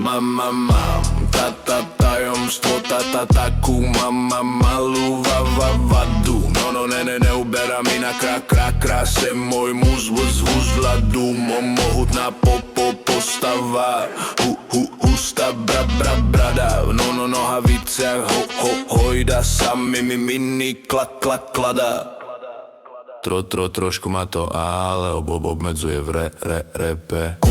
Mám tajomstvo, takú malú vadu. No, neuberá mi na kráse môj muž vzhľadu. Mohutná postava, hustá brada. No, nohaviciach hojda sa mi mini klada. Trošku ma to ale obmedzuje v repe.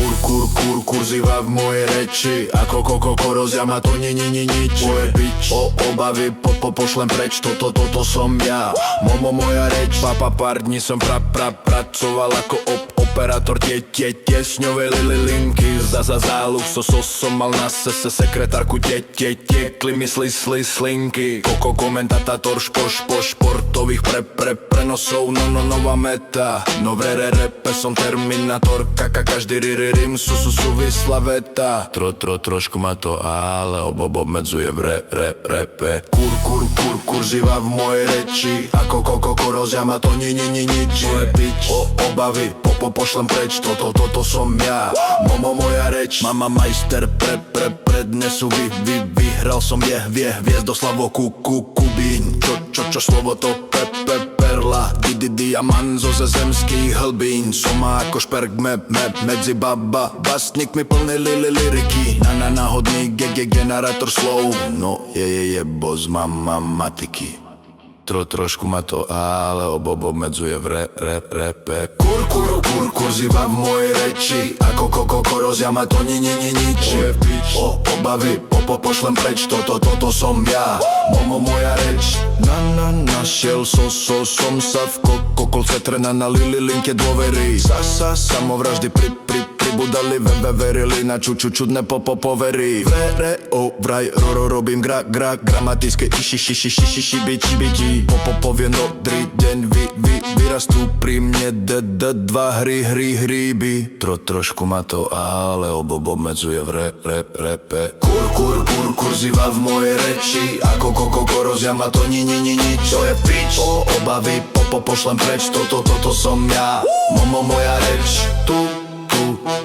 Kurziva v mojej reči, ako korozia ma to nič. Moje bič, obavy pošlem preč, toto som ja. Moja reč, pár dní som pracoval ako operátor tiesňové linky. Za záluh som mal na sekretárku, tiekli mi slinky. Komentátor športových prenosov, no nová meta. Nové repe som terminátor, každý rym súvislá veta. Trošku ma to ale obmedzuje v repe. Kurziva v mojej reči, ako korozia ma to nič. Moje bič, obavy pošlem preč, toto som ja. Moja reč, mama majster prednesu, vyhral som viesť do Kubín. Čo slovo to perla, diamant zo zemských hlbín. Som ako šperk medzi bastníkmi plné liriky. Náhodný generátor slov, no je boss matiky. Trošku ma to ale obmedzuje v repe. Kurziva v mojej reči, ako korozia ma to nič. Obavy pošlem preč, toto som ja. Moja reč, našiel som sa v kolce na linke dôvery. Samovraždy pribudali, verili na čudné povery. Vraj robím gramatické šibiči. Povie nodrý deň, vyrastú pri mne dva hríby. Trošku ma to ale obmedzuje v repe. Kurziva v mojej reči, ako korozia ma to nič. To je pič, obavy pošlem preč, toto som ja. Moja reč,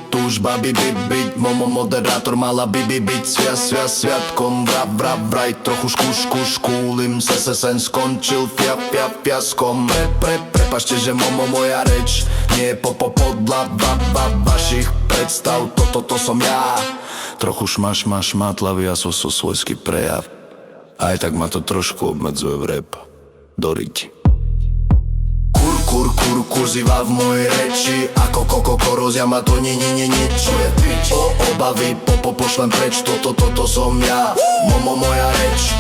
túžba byť moderátor mala byť sviatkom. Vraj trochu škúlim sen skončil fiaskom. Prepačte, že moja reč nie je podľa vašich predstav, toto som ja. Trochu šmatlavý a svojský prejav. Aj tak ma to trošku obmedzuje v rap. Doriť. Kurziva v mojej reči, ako korozia ma to nič. Obavy pošlem preč, toto som ja. Moja reč.